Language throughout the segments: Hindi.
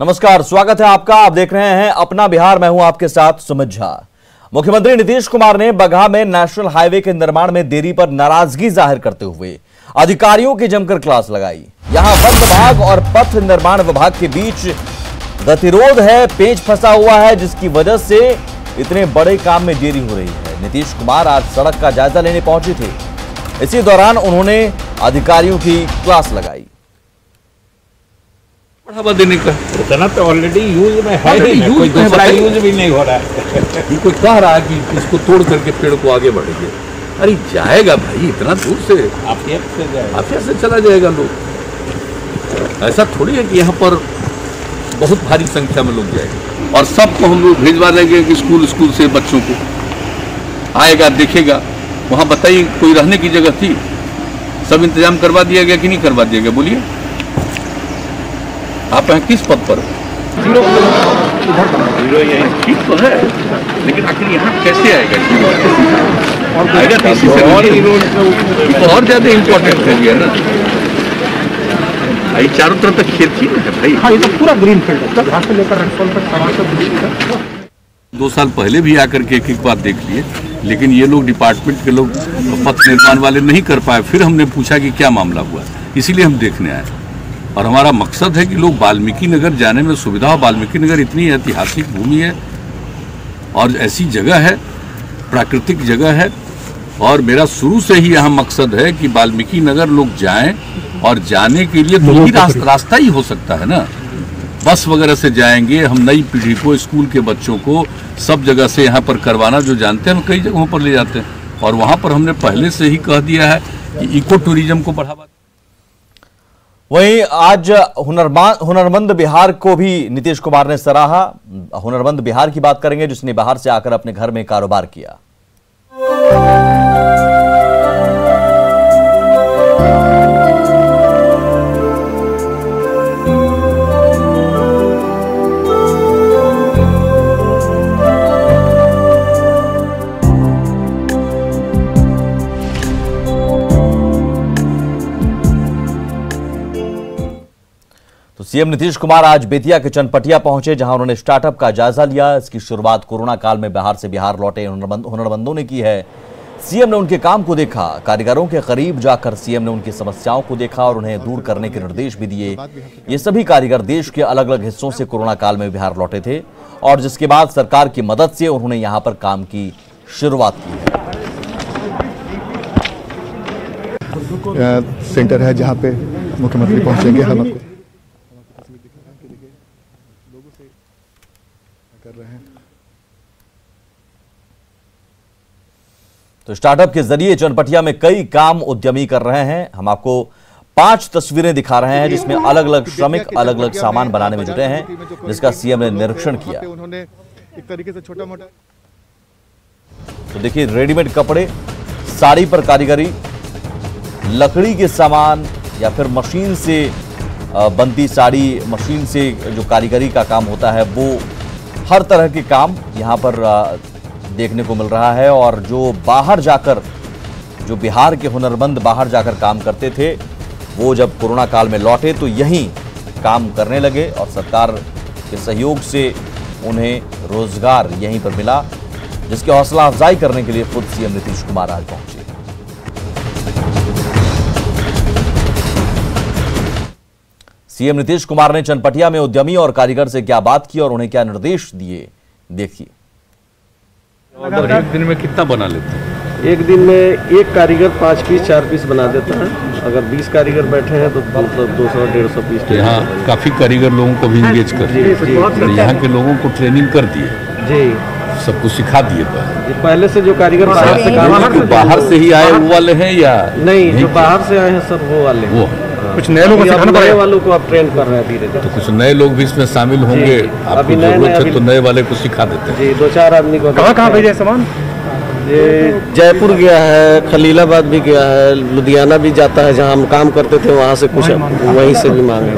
नमस्कार, स्वागत है आपका। आप देख रहे हैं अपना बिहार। मैं हूं आपके साथ सुमित झा। मुख्यमंत्री नीतीश कुमार ने बगहा में नेशनल हाईवे के निर्माण में देरी पर नाराजगी जाहिर करते हुए अधिकारियों की जमकर क्लास लगाई। यहां वन विभाग और पथ निर्माण विभाग के बीच गतिरोध है, पेच फंसा हुआ है, जिसकी वजह से इतने बड़े काम में देरी हो रही है। नीतीश कुमार आज सड़क का जायजा लेने पहुंचे थे। इसी दौरान उन्होंने अधिकारियों की क्लास लगाई। बढ़ावा देने का उतना तो ऑलरेडी यूज में है, कोई दूसरा यूज भी नहीं हो रहा है। कोई कह रहा है कि इसको तोड़ करके पेड़ को आगे बढ़ेंगे। अरे जाएगा भाई, इतना दूर से आफिया से चला जाएगा लोग। ऐसा थोड़ी है कि यहाँ पर बहुत भारी संख्या में लोग जाएंगे और सबको हम लोग भिजवा देंगे कि स्कूल से बच्चों को आएगा, देखेगा। वहाँ बताइए कोई रहने की जगह थी? सब इंतजाम करवा दिया गया कि नहीं करवा दिया गया? बोलिए, आप हैं किस पद पर? जीरो ठीक तो है, लेकिन आखिर यहाँ कैसे आएगा? आएगा तीसरी से और ज्यादा इम्पोर्टेंट है ये ना। ये चारों तरफ तक खेत ही है भाई। हाँ, ये तो पूरा ग्रीन फील्ड है, घाट से लेकर रक्सौल तक। 2 साल पहले भी आकर के एक बार देख लिए, लेकिन ये लोग डिपार्टमेंट के लोग पथ निर्माण वाले नहीं कर पाए। फिर हमने पूछा कि क्या मामला हुआ, इसीलिए हम देखने आए। और हमारा मकसद है कि लोग वाल्मीकि नगर जाने में सुविधा हो। वाल्मीकि नगर इतनी ऐतिहासिक भूमि है और ऐसी जगह है, प्राकृतिक जगह है। और मेरा शुरू से ही यहाँ मकसद है कि वाल्मीकि नगर लोग जाएं, और जाने के लिए दो ही रास्ता ही हो सकता है ना। बस वगैरह से जाएंगे हम, नई पीढ़ी को, स्कूल के बच्चों को सब जगह से यहाँ पर करवाना जो जानते हैं हम कई जगहों पर ले जाते हैं। और वहाँ पर हमने पहले से ही कह दिया है कि इको टूरिज्म को बढ़ावा। वहीं आज हुनरमंद बिहार को भी नीतीश कुमार ने सराहा। हुनरमंद बिहार की बात करेंगे जिसने बाहर से आकर अपने घर में कारोबार किया। तो सीएम नीतीश कुमार आज बेतिया के चनपटिया पहुंचे, जहां उन्होंने स्टार्टअप का जायजा लिया। इसकी शुरुआत कोरोना काल में बाहर से बिहार लौटे हुनरमंदों ने की है। सीएम ने उनके काम को देखा। कारीगरों के करीब जाकर सीएम ने उनकी समस्याओं को देखा और उन्हें दूर करने के निर्देश भी दिए। ये सभी कारीगर देश के अलग अलग हिस्सों से कोरोना काल में बिहार लौटे थे और जिसके बाद सरकार की मदद से उन्होंने यहां पर काम की शुरुआत की है। सेंटर है जहां पे मुख्यमंत्री पहुंचेंगे। हम आपको कर रहे हैं। तो स्टार्टअप के जरिए चनपटिया में कई काम उद्यमी कर रहे हैं। हम आपको 5 तस्वीरें दिखा रहे हैं जिसमें अलग अलग श्रमिक अलग अलग सामान बनाने में जुटे हैं, जिसका सीएम ने निरीक्षण किया। उन्होंने एक तरीके से छोटा मोटा, तो देखिए, रेडीमेड कपड़े, साड़ी पर कारीगरी, लकड़ी के सामान या फिर मशीन से बनती साड़ी, मशीन से जो कारीगरी का काम होता है, वो हर तरह के काम यहां पर देखने को मिल रहा है। और जो बाहर जाकर, जो बिहार के हुनरमंद बाहर जाकर काम करते थे, वो जब कोरोना काल में लौटे तो यहीं काम करने लगे और सरकार के सहयोग से उन्हें रोजगार यहीं पर मिला, जिसकी हौसला अफजाई करने के लिए खुद सीएम नीतीश कुमार आज पहुंचे। सीएम नीतीश कुमार ने चनपटिया में उद्यमी और कारीगर से क्या बात की और उन्हें क्या निर्देश दिए, देखिए। एक दिन में कितना बना लेते हैं? एक दिन में एक कारीगर 5 पीस 4 पीस बना देता है। अगर 20 कारीगर बैठे हैं तो 200-150 पीस। यहाँ काफी कारीगर लोगों को भी इंगेज कर दिए, यहाँ के लोगों को ट्रेनिंग कर दिए जी, सब कुछ सिखा दिए। पहले से जो कारीगर बाहर से काम, बाहर से ही आए वो वाले हैं या नहीं? जो बाहर से आए हैं सर वो वाले, वो कुछ नए लोगों को सिखाना पड़ेगा। वालों को आप ट्रेन कर रहे हैं धीरे धीरे। तो कुछ नए लोग भी इसमें शामिल होंगे। आपको जरूरत है तो नए वाले को सिखा देते हैं जी। 2-4 आदमी को। कहाँ भेजे सामान? ये जयपुर गया है, खलीलाबाद भी गया है, लुधियाना भी जाता है। जहाँ हम काम करते थे वहाँ से कुछ वहीं से भी मांगे।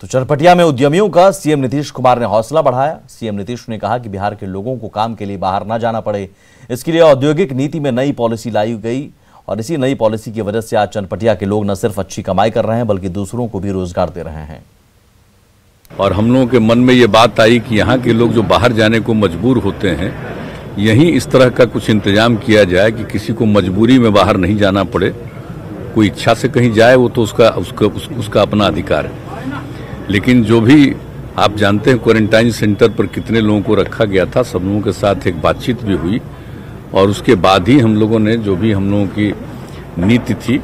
तो चनपटिया में उद्यमियों का सीएम नीतीश कुमार ने हौसला बढ़ाया। सीएम नीतीश ने कहा कि बिहार के लोगों को काम के लिए बाहर ना जाना पड़े, इसके लिए औद्योगिक नीति में नई पॉलिसी लाई गई और इसी नई पॉलिसी की वजह से आज चनपटिया के लोग न सिर्फ अच्छी कमाई कर रहे हैं बल्कि दूसरों को भी रोजगार दे रहे हैं। और हम लोगों के मन में ये बात आई कि यहाँ के लोग जो बाहर जाने को मजबूर होते हैं, यहीं इस तरह का कुछ इंतजाम किया जाए कि किसी को मजबूरी में बाहर नहीं जाना पड़े। कोई इच्छा से कहीं जाए वो तो उसका अपना अधिकार है, लेकिन जो भी आप जानते हैं क्वारंटाइन सेंटर पर कितने लोगों को रखा गया था, सब लोगों के साथ एक बातचीत भी हुई और उसके बाद ही हम लोगों ने जो भी हम लोगों की नीति थी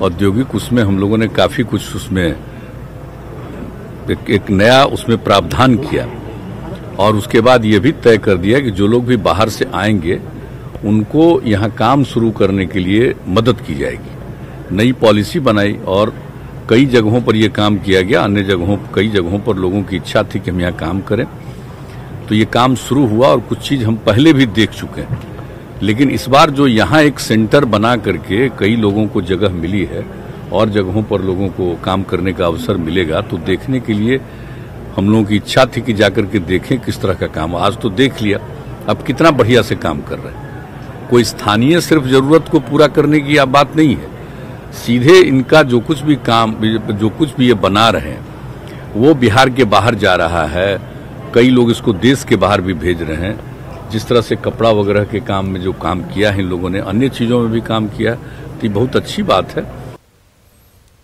औद्योगिक, उसमें हम लोगों ने काफी कुछ उसमें एक नया उसमें प्रावधान किया और उसके बाद ये भी तय कर दिया कि जो लोग भी बाहर से आएंगे उनको यहाँ काम शुरू करने के लिए मदद की जाएगी। नई पॉलिसी बनाई और कई जगहों पर यह काम किया गया। कई जगहों पर लोगों की इच्छा थी कि हम यहाँ काम करें, तो ये काम शुरू हुआ और कुछ चीज हम पहले भी देख चुके हैं। लेकिन इस बार जो यहाँ एक सेंटर बना करके कई लोगों को जगह मिली है और जगहों पर लोगों को काम करने का अवसर मिलेगा, तो देखने के लिए हम लोगों की इच्छा थी कि जाकर के देखें किस तरह का काम। आज तो देख लिया, अब कितना बढ़िया से काम कर रहे हैं। कोई स्थानीय सिर्फ जरूरत को पूरा करने की बात नहीं है, सीधे इनका जो कुछ भी ये बना रहे हैं वो बिहार के बाहर जा रहा है। कई लोग इसको देश के बाहर भी भेज रहे हैं। जिस तरह से कपड़ा वगैरह के काम में जो काम किया है इन लोगों ने, अन्य चीजों में भी काम किया, तो ये बहुत अच्छी बात है।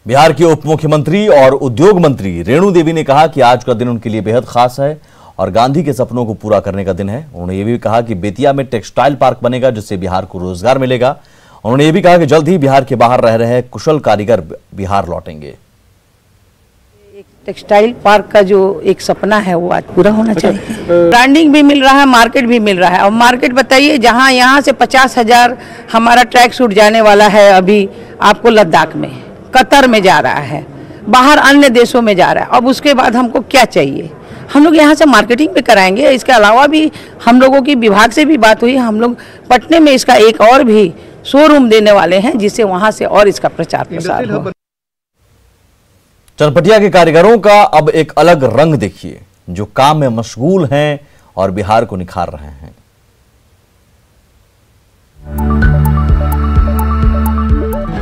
बिहार की उप मुख्यमंत्री और उद्योग मंत्री रेणु देवी ने कहा कि आज का दिन उनके लिए बेहद खास है और गांधी के सपनों को पूरा करने का दिन है। उन्होंने ये भी कहा कि बेतिया में टेक्सटाइल पार्क बनेगा जिससे बिहार को रोजगार मिलेगा। उन्होंने ये भी कहा कि जल्द ही बिहार के बाहर रह रहे कुशल कारीगर बिहार लौटेंगे। टेक्सटाइल पार्क का जो एक सपना है वो आज पूरा होना चाहिए। ब्रांडिंग भी मिल रहा है, मार्केट भी मिल रहा है। और मार्केट बताइए, जहां यहाँ से 50,000 हमारा ट्रैक सूट जाने वाला है अभी आपको लद्दाख में, कतर में जा रहा है, बाहर अन्य देशों में जा रहा है। अब उसके बाद हमको क्या चाहिए? हम लोग यहाँ से मार्केटिंग भी कराएंगे। इसके अलावा भी हम लोगों की विभाग से भी बात हुई, हम लोग पटने में इसका एक और भी शोरूम देने वाले हैं जिससे वहां से और इसका प्रचार प्रसार हो। चनपटिया के कारीगरों का अब एक अलग रंग देखिए, जो काम में मशगूल हैं और बिहार को निखार रहे हैं।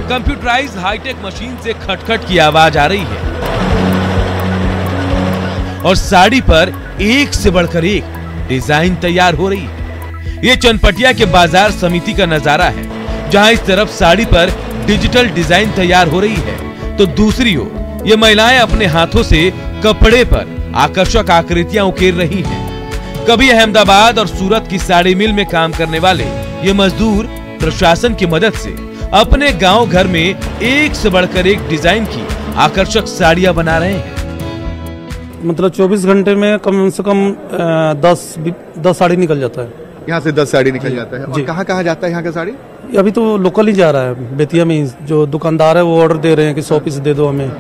कंप्यूटराइज्ड हाईटेक मशीन से खटखट की आवाज आ रही है और साड़ी पर एक से बढ़कर एक डिजाइन तैयार हो रही है। ये चनपटिया के बाजार समिति का नजारा है, जहां इस तरफ साड़ी पर डिजिटल डिजाइन तैयार हो रही है तो दूसरी ओर ये महिलाएं अपने हाथों से कपड़े पर आकर्षक आकृतियां उकेर रही हैं। कभी अहमदाबाद और सूरत की साड़ी मिल में काम करने वाले ये मजदूर प्रशासन की मदद से अपने गांव घर में एक से बढ़कर एक डिजाइन की आकर्षक साड़ियां बना रहे हैं। मतलब 24 घंटे में कम से कम 10 साड़ी निकल जाता है। यहाँ से 10 साड़ी निकल जाता है। और कहाँ जाता है यहाँ का साड़ी? अभी तो लोकल ही जा रहा है, बेतिया में। जो दुकानदार है वो ऑर्डर दे रहे हैं कि 100 पीस दे दो हमें।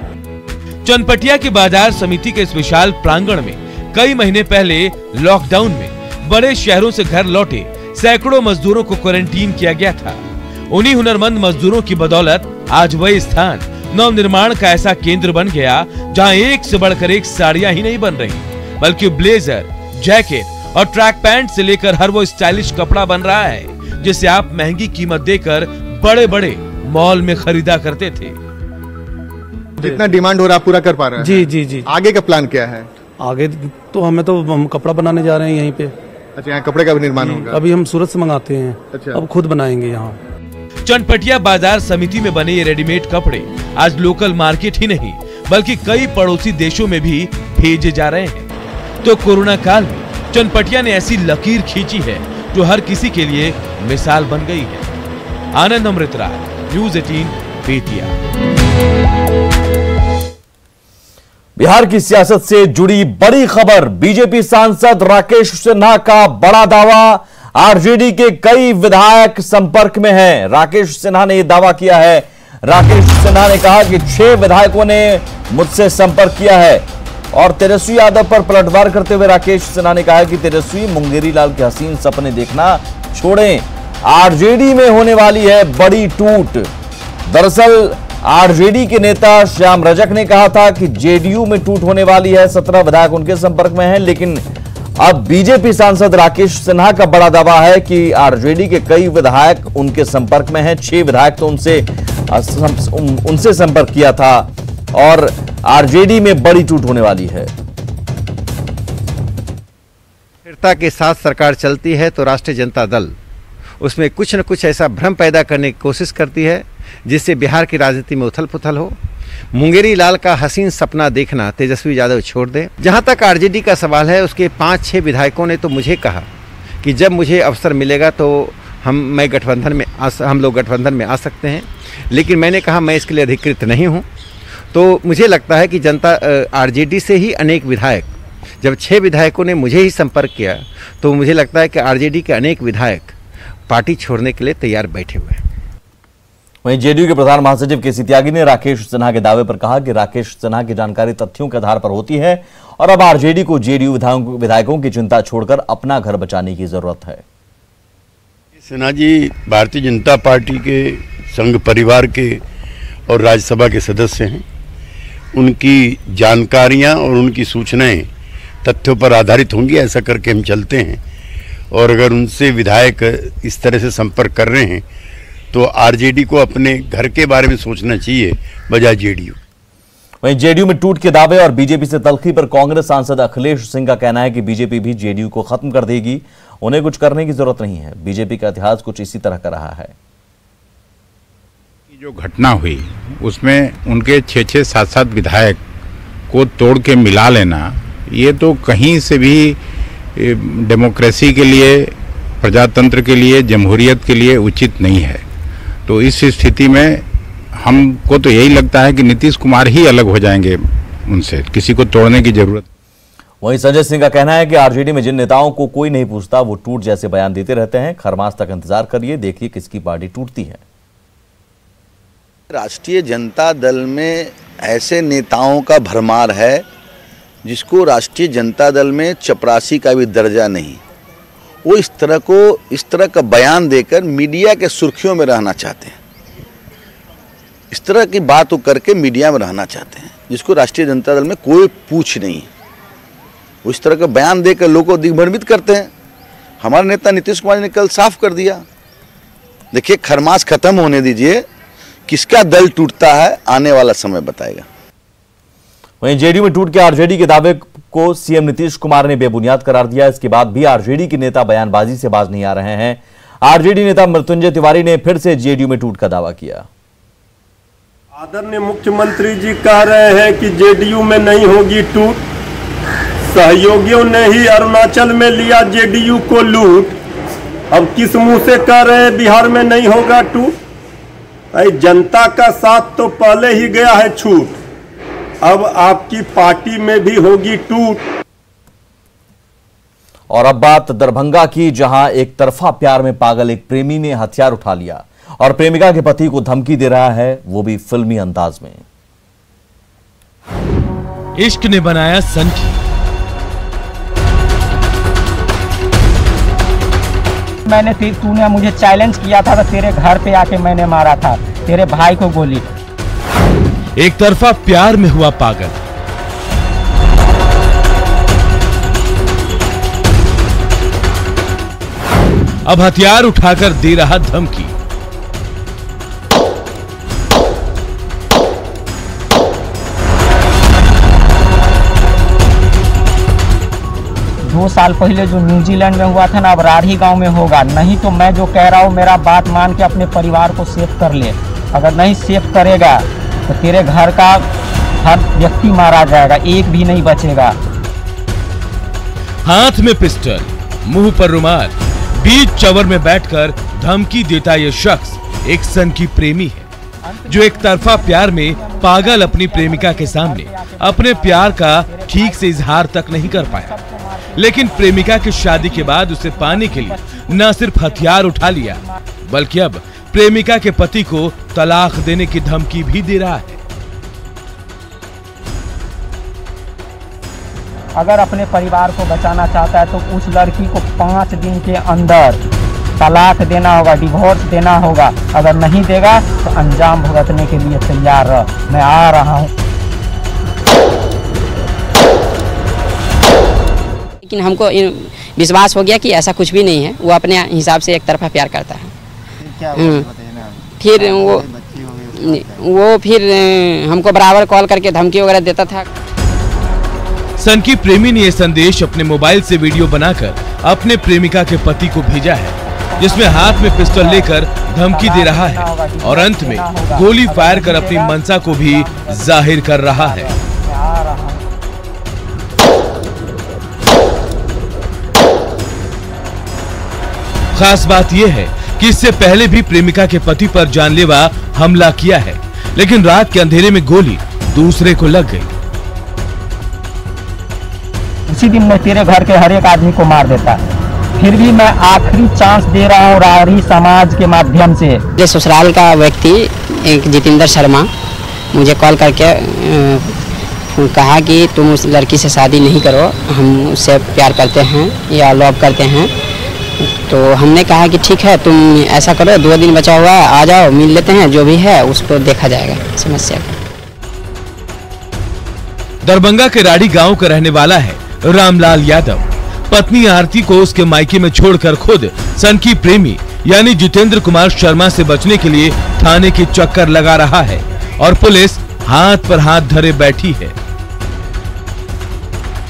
चनपटिया के बाजार समिति के इस विशाल प्रांगण में कई महीने पहले लॉकडाउन में बड़े शहरों से घर लौटे सैकड़ों मजदूरों को क्वारंटीन किया गया था। उन्हीं हुनरमंद मजदूरों की बदौलत आज वही स्थान नव निर्माण का ऐसा केंद्र बन गया जहां एक से बढ़कर एक साड़ियां ही नहीं बन रही, बल्कि ब्लेजर, जैकेट और ट्रैक पैंट से लेकर हर वो स्टाइलिश कपड़ा बन रहा है जिसे आप महंगी कीमत देकर बड़े बड़े मॉल में खरीदा करते थे। जितना डिमांड हो रहा है पूरा कर पा रहे हैं? जी जी जी। आगे का प्लान क्या है? आगे तो हम कपड़ा बनाने जा रहे हैं यहीं पे। अच्छा, यहाँ कपड़े का भी निर्माण होगा? अभी हम सूरत से मंगाते हैं। अच्छा। अब खुद बनाएंगे यहाँ। चनपटिया बाजार समिति में बने ये रेडीमेड कपड़े आज लोकल मार्केट ही नहीं बल्कि कई पड़ोसी देशों में भी भेजे जा रहे हैं। तो कोरोना काल में चनपटिया ने ऐसी लकीर खींची है जो हर किसी के लिए मिसाल बन गई है। आनंद अमृतराय, न्यूज़ 18 बेतिया। बिहार की सियासत से जुड़ी बड़ी खबर, बीजेपी सांसद राकेश सिन्हा का बड़ा दावा, आरजेडी के कई विधायक संपर्क में हैं। राकेश सिन्हा ने यह दावा किया है। राकेश सिन्हा ने कहा कि 6 विधायकों ने मुझसे संपर्क किया है और तेजस्वी यादव पर पलटवार करते हुए राकेश सिन्हा ने कहा कि तेजस्वी मुंगेरी लाल के हसीन सपने देखना छोड़ें, आरजेडी में होने वाली है बड़ी टूट। दरअसल आरजेडी के नेता श्याम रजक ने कहा था कि जेडीयू में टूट होने वाली है, 17 विधायक उनके संपर्क में हैं, लेकिन अब बीजेपी सांसद राकेश सिन्हा का बड़ा दावा है कि आरजेडी के कई विधायक उनके संपर्क में हैं। 6 विधायक तो उनसे संपर्क किया था और आरजेडी में बड़ी टूट होने वाली है। स्थिरता के साथ सरकार चलती है तो राष्ट्रीय जनता दल उसमें कुछ न कुछ ऐसा भ्रम पैदा करने की कोशिश करती है जिससे बिहार की राजनीति में उथल पुथल हो। मुंगेरी लाल का हसीन सपना देखना तेजस्वी यादव छोड़ दे। जहां तक आरजेडी का सवाल है, उसके 5-6 विधायकों ने तो मुझे कहा कि जब मुझे अवसर मिलेगा तो हम लोग गठबंधन में आ सकते हैं, लेकिन मैंने कहा मैं इसके लिए अधिकृत नहीं हूं। तो मुझे लगता है कि जनता आरजेडी से ही अनेक विधायक, जब 6 विधायकों ने मुझे ही संपर्क किया तो मुझे लगता है कि आरजेडी के अनेक विधायक पार्टी छोड़ने के लिए तैयार बैठे हुए हैं। वहीं जेडीयू के प्रधान महासचिव केसी त्यागी ने राकेश सिन्हा के दावे पर कहा कि राकेश सिन्हा की जानकारी तथ्यों के आधार पर होती है और अब आरजेडी को जेडीयू विधायकों की चिंता छोड़कर अपना घर बचाने की जरूरत है। सिन्हा जी भारतीय जनता पार्टी के संघ परिवार के और राज्यसभा के सदस्य हैं। उनकी जानकारियां और उनकी सूचनाएं तथ्यों पर आधारित होंगी, ऐसा करके हम चलते हैं। और अगर उनसे विधायक इस तरह से संपर्क कर रहे हैं तो आरजेडी को अपने घर के बारे में सोचना चाहिए बजाय जेडीयू। वहीं जेडीयू में टूट के दावे और बीजेपी से तल्खी पर कांग्रेस सांसद अखिलेश सिंह का कहना है कि बीजेपी भी जेडीयू को खत्म कर देगी, उन्हें कुछ करने की जरूरत नहीं है। बीजेपी का इतिहास कुछ इसी तरह का रहा है। जो घटना हुई उसमें उनके 6-7 विधायक को तोड़ के मिला लेना, ये तो कहीं से भी डेमोक्रेसी के लिए, प्रजातंत्र के लिए, जमहूरियत के लिए उचित नहीं है। तो इस स्थिति में हमको तो यही लगता है कि नीतीश कुमार ही अलग हो जाएंगे उनसे, किसी को तोड़ने की जरूरत। वहीं संजय सिंह का कहना है कि आरजेडी में जिन नेताओं को कोई नहीं पूछता वो टूट जैसे बयान देते रहते हैं। खरमास तक इंतजार करिए, देखिए किसकी पार्टी टूटती है। राष्ट्रीय जनता दल में ऐसे नेताओं का भरमार है जिसको राष्ट्रीय जनता दल में चपरासी का भी दर्जा नहीं। वो इस तरह का बयान देकर मीडिया के सुर्खियों में रहना चाहते हैं, इस तरह की बात वो करके मीडिया में रहना चाहते हैं जिसको राष्ट्रीय जनता दल में कोई पूछ नहीं। वो इस तरह का बयान देकर लोगों को दिग्भ्रमित करते हैं। हमारे नेता नीतीश कुमार ने कल साफ कर दिया, देखिए खरमास खत्म होने दीजिए, किसका दल टूटता है आने वाला समय बताएगा। वहीं जेडीयू में टूट के आरजेडी के दावे को सीएम नीतीश कुमार ने बेबुनियाद करार दिया। इसके बाद भी आरजेडी के नेता बयानबाजी से बाज नहीं आ रहे हैं। आरजेडी नेता मृत्युंजय तिवारी ने फिर से जेडीयू में टूट का दावा किया। आदरणीय मुख्यमंत्री जी कह रहे हैं कि जेडीयू में नहीं होगी टूट। सहयोगियों ने ही अरुणाचल में लिया जेडीयू को लूट, अब किस मुंह से कह रहे हैं बिहार में नहीं होगा टूट। जनता का साथ तो पहले ही गया है छूट, अब आपकी पार्टी में भी होगी टूट। और अब बात दरभंगा की, जहां एक तरफा प्यार में पागल एक प्रेमी ने हथियार उठा लिया और प्रेमिका के पति को धमकी दे रहा है, वो भी फिल्मी अंदाज में। इश्क ने बनाया सनकी। तूने मुझे चैलेंज किया था तो तेरे घर पे आके मैंने मारा था तेरे भाई को गोली। एक तरफा प्यार में हुआ पागल। अब हथियार उठाकर दे रहा धमकी। दो साल पहले जो न्यूजीलैंड में हुआ था ना, अब राढ़ी गांव में होगा। नहीं तो मैं जो कह रहा हूँ मेरा बात मान के अपने परिवार को सेफ कर ले। अगर नहीं सेफ करेगा तो तेरे घर का हर व्यक्ति मारा जाएगा, एक भी नहीं बचेगा। हाथ में पिस्टल, मुंह पर रुमाल, बीच चवर में बैठकर धमकी देता यह शख्स एक सनकी प्रेमी है जो एक तरफा प्यार में पागल अपनी प्रेमिका के सामने अपने प्यार का ठीक से इजहार तक नहीं कर पाया, लेकिन प्रेमिका की शादी के बाद उसे पाने के लिए न सिर्फ हथियार उठा लिया बल्कि अब प्रेमिका के पति को तलाक देने की धमकी भी दे रहा है। अगर अपने परिवार को बचाना चाहता है तो उस लड़की को 5 दिन के अंदर तलाक देना होगा, डिवोर्स देना होगा। अगर नहीं देगा तो अंजाम भुगतने के लिए तैयार रह। मैं आ रहा हूँ। लेकिन हमको विश्वास हो गया कि ऐसा कुछ भी नहीं है, वो अपने हिसाब से एक तरफा प्यार करता है। फिर वो फिर हमको बराबर कॉल करके धमकी वगैरह देता था। सनकी प्रेमी ने यह संदेश अपने मोबाइल से वीडियो बनाकर अपने प्रेमिका के पति को भेजा है, जिसमें हाथ में पिस्तौल लेकर धमकी दे रहा है और अंत में गोली फायर कर अपनी मंशा को भी जाहिर कर रहा है। खास बात यह है कि इससे पहले भी प्रेमिका के पति पर जानलेवा हमला किया है, लेकिन रात के अंधेरे में गोली दूसरे को लग गई। उसी दिन मैं तेरे घर के हर एक आदमी को मार देता, फिर भी मैं आखिरी चांस दे रहा हूँ रारी समाज के माध्यम से। मेरे ससुराल का व्यक्ति एक जितेंद्र शर्मा मुझे कॉल करके कहा कि तुम उस लड़की से शादी नहीं करो, हम उससे प्यार करते हैं या लव करते हैं। तो हमने कहा कि ठीक है, तुम ऐसा करो, 2 दिन बचा हुआ है, आ जाओ, मिल लेते हैं, जो भी है उसको देखा जाएगा समस्या को। दरभंगा के राड़ी गांव का रहने वाला है रामलाल यादव। पत्नी आरती को उसके मायके में छोड़कर खुद सनकी प्रेमी यानी जितेंद्र कुमार शर्मा से बचने के लिए थाने की चक्कर लगा रहा है और पुलिस हाथ पर हाथ धरे बैठी है।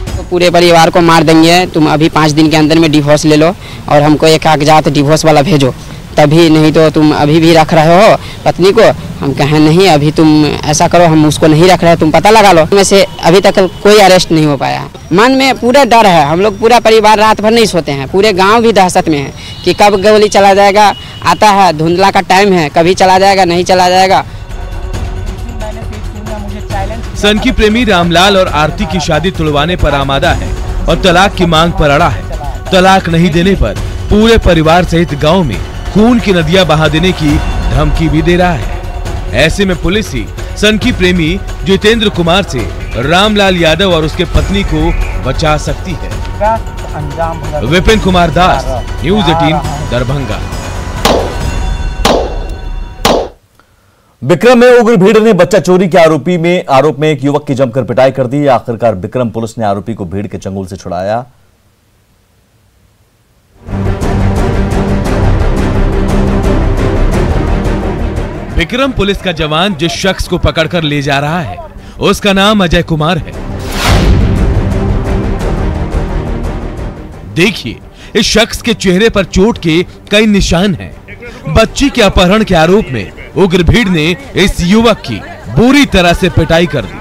तो पूरे परिवार को मार देंगे, तुम अभी 5 दिन के अंदर में डिवोर्स ले लो और हमको एक कागजात डिवोर्स वाला भेजो, तभी, नहीं तो तुम अभी भी रख रहे हो पत्नी को। हम कहें नहीं, अभी तुम ऐसा करो, हम उसको नहीं रख रहे, तुम पता लगा लो। में से अभी तक कोई अरेस्ट नहीं हो पाया। मन में पूरा डर है, हम लोग पूरा परिवार रात भर नहीं सोते हैं, पूरे गांव भी दहशत में है कि कब गोली चला जाएगा। आता है, धुंधला का टाइम है, कभी चला जाएगा, नहीं चला जाएगा। सनकी प्रेमी रामलाल और आरती की शादी तुड़वाने पर आमादा है और तलाक की मांग पर अड़ा है। तलाक नहीं देने पर पूरे परिवार सहित गांव में खून की नदियां बहा देने की धमकी भी दे रहा है। ऐसे में पुलिस ही सनकी प्रेमी जितेंद्र कुमार से रामलाल यादव और उसके पत्नी को बचा सकती है। विपिन कुमार दास, न्यूज़ 18 दरभंगा। विक्रम में उग्र भीड़ ने बच्चा चोरी के आरोप में एक युवक की जमकर पिटाई कर दी। आखिरकार विक्रम पुलिस ने आरोपी को भीड़ के चंगुल से छुड़ाया। विक्रम पुलिस का जवान जिस शख्स को पकड़कर ले जा रहा है उसका नाम अजय कुमार है। देखिए, इस शख्स के चेहरे पर चोट के कई निशान हैं। बच्ची के अपहरण के आरोप में उग्र भीड़ ने इस युवक की बुरी तरह से पिटाई कर दी।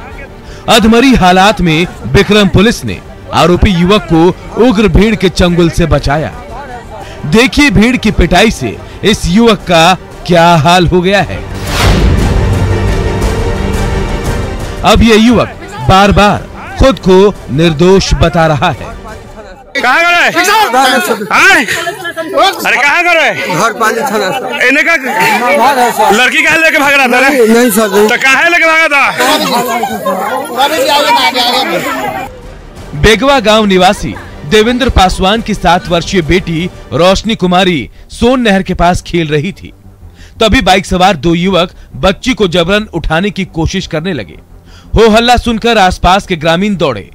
अधमरी हालात में विक्रम पुलिस ने आरोपी युवक को उग्र भीड़ के चंगुल से बचाया। देखिए भीड़ की पिटाई से इस युवक का क्या हाल हो गया है। अब यह युवक बार बार खुद को निर्दोष बता रहा है। कहाँ गए? अरे कहाँ गए? घर पाली थाना। इन्हें का लड़की कहाँ लेके भाग रहा था? नहीं सर। तो कहाँ लेके भागा था? बेगवा गांव निवासी देवेंद्र पासवान की 7 वर्षीय बेटी रोशनी कुमारी सोन नहर के पास खेल रही थी। तभी बाइक सवार 2 युवक बच्ची को जबरन उठाने की कोशिश करने लगे। हो हल्ला सुनकर आसपास के ग्रामीण दौड़े।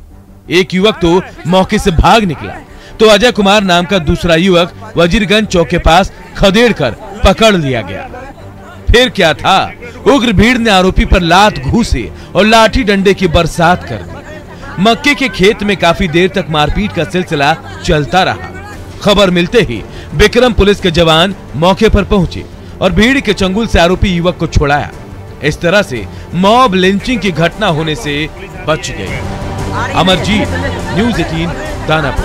एक युवक तो मौके से भाग निकला, तो अजय कुमार नाम का दूसरा युवक वजीरगंज चौक के पास खदेड़ कर पकड़ लिया गया। फिर क्या था, उग्र भीड़ ने आरोपी पर लात घूसे और लाठी डंडे की बरसात कर दी। मक्के के खेत में काफी देर तक मारपीट का सिलसिला चलता रहा। खबर मिलते ही विक्रम पुलिस के जवान मौके पर पहुंचे और भीड़ के चंगुल से आरोपी युवक को छुड़ाया। इस तरह से मॉब लिंचिंग की घटना होने से बच गई। अमरजीत, न्यूज़ 18 दानापुर।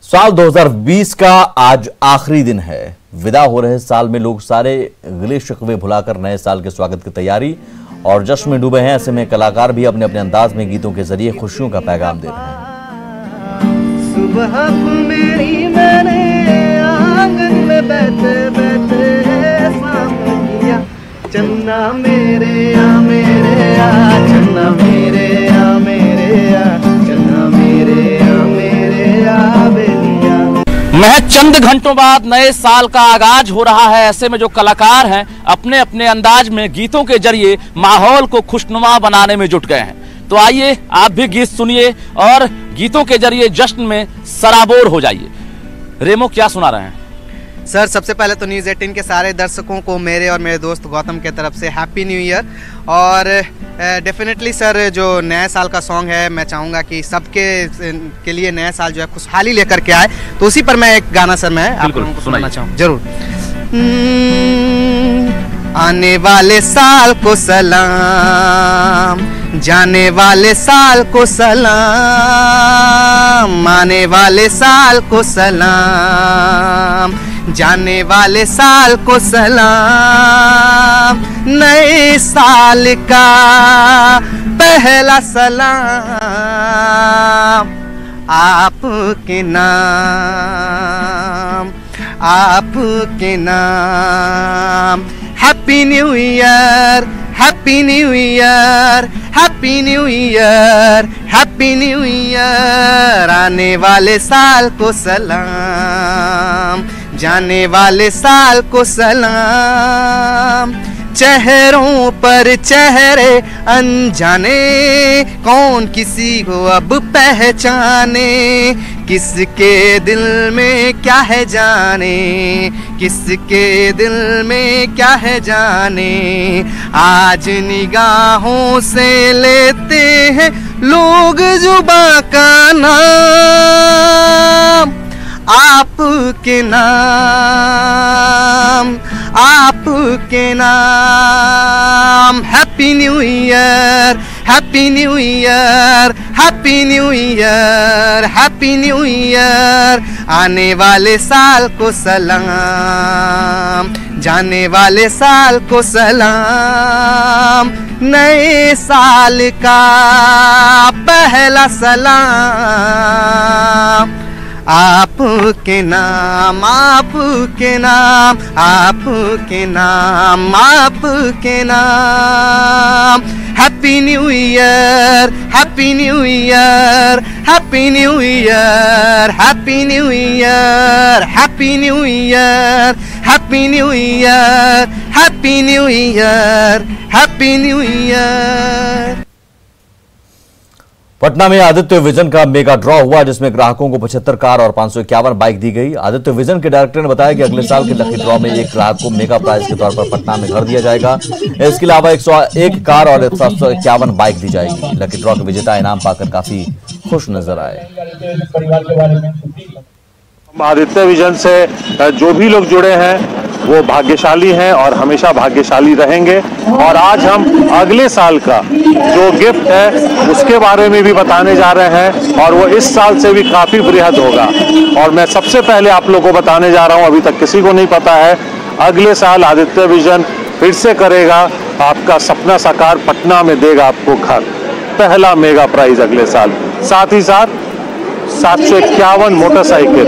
साल 2020 का आज आखिरी दिन है। विदा हो रहे साल में लोग सारे गिले शिकवे भुलाकर नए साल के स्वागत की तैयारी और जश्न में डूबे हैं। ऐसे में कलाकार भी अपने अपने अंदाज में गीतों के जरिए खुशियों का पैगाम दे रहे हैं। सुबह मेरी मैंने आंगन में बैठे बैठे चन्ना मेरे आ चन्ना मेरे आ चन्ना मेरे आ बेलिया। महज चंद घंटों बाद नए साल का आगाज हो रहा है। ऐसे में जो कलाकार हैं अपने अपने अंदाज में गीतों के जरिए माहौल को खुशनुमा बनाने में जुट गए हैं। तो आइए आप भी गीत सुनिए और गीतों के जरिए जश्न में सराबोर हो जाइए। रेमो क्या सुना रहे हैं? सर सबसे पहले तो न्यूज़ 18 के सारे दर्शकों को मेरे और मेरे दोस्त गौतम के तरफ से हैप्पी न्यू ईयर। और डेफिनेटली सर जो नए साल का सॉन्ग है मैं चाहूँगा कि सबके के लिए नया साल जो है खुशहाली लेकर के आए, तो उसी पर मैं एक गाना सर मैं आप लोगों को सुनाना चाहूँ जरूर। आने वाले साल को सलाम, जाने वाले साल को सलाम, आने वाले साल को सलाम, जाने वाले साल को सलाम, नए साल का पहला सलाम आपके नाम, आपके नाम। Happy new year, happy new year, happy new year, happy new year. आने वाले साल को सलाम, जाने वाले साल को सलाम, चेहरों पर चेहरे अनजाने, कौन किसी को अब पहचाने, किसके दिल में क्या है जाने, किसके दिल में क्या है जाने। आज निगाहों से लेते हैं लोग जुबां का नाम, आपके नाम, आपके नाम। Happy new year, happy new year, happy new year, happy new year. आने वाले साल को सलाम, जाने वाले साल को सलाम, नए साल का पहला सलाम आपके नाम, आपके नाम, आपके नाम, आपके नाम। Happy new year, happy new year, happy new year, happy new year, happy new year, happy new year, happy new year, happy new year. Patna में आदित्य विजन का मेगा ड्रॉ हुआ, जिसमें ग्राहकों को 75 कार और 551 बाइक दी गई। आदित्य विजन के डायरेक्टर ने बताया कि अगले साल के लकी ड्रॉ में एक ग्राहक को मेगा प्राइज के तौर पर पटना में घर दिया जाएगा। इसके अलावा 101 कार और 751 बाइक दी जाएगी। लकी ड्रॉ के विजेता इनाम पाकर काफी खुश नजर आए। आदित्य विजन से जो भी लोग जुड़े हैं वो भाग्यशाली हैं और हमेशा भाग्यशाली रहेंगे। और आज हम अगले साल का जो गिफ्ट है उसके बारे में भी बताने जा रहे हैं, और वो इस साल से भी काफ़ी बृहद होगा। और मैं सबसे पहले आप लोगों को बताने जा रहा हूँ, अभी तक किसी को नहीं पता है, अगले साल आदित्य विजन फिर से करेगा आपका सपना साकार, पटना में देगा आपको घर, पहला मेगा प्राइज अगले साल। साथ ही साथ 751 मोटरसाइकिल,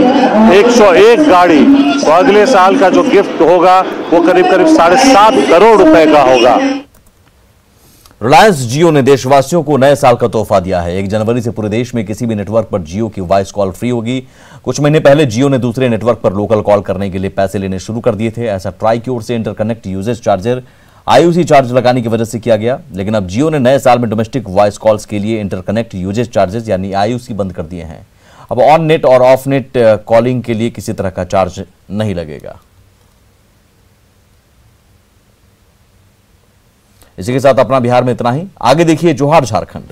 101 गाड़ी। तो अगले साल का जो गिफ्ट होगा वो करीब करीब 7.5 करोड़ रुपए का होगा। रिलायंस जियो ने देशवासियों को नए साल का तोहफा दिया है। 1 जनवरी से पूरे देश में किसी भी नेटवर्क पर जियो की वॉइस कॉल फ्री होगी। कुछ महीने पहले जियो ने दूसरे नेटवर्क पर लोकल कॉल करने के लिए पैसे लेने शुरू कर दिए थे। ऐसा ट्राई की ओर से interconnect usage charger IUC charge लगाने की वजह से किया गया, लेकिन अब जियो ने नए साल में डोमेस्टिक वॉइस कॉल्स के लिए इंटरकनेक्ट यूजेज चार्जेस यानी IUC बंद कर दिए हैं। अब ऑन नेट और ऑफ नेट कॉलिंग के लिए किसी तरह का चार्ज नहीं लगेगा। इसी के साथ अपना बिहार में इतना ही। आगे देखिए जोहार झारखंड।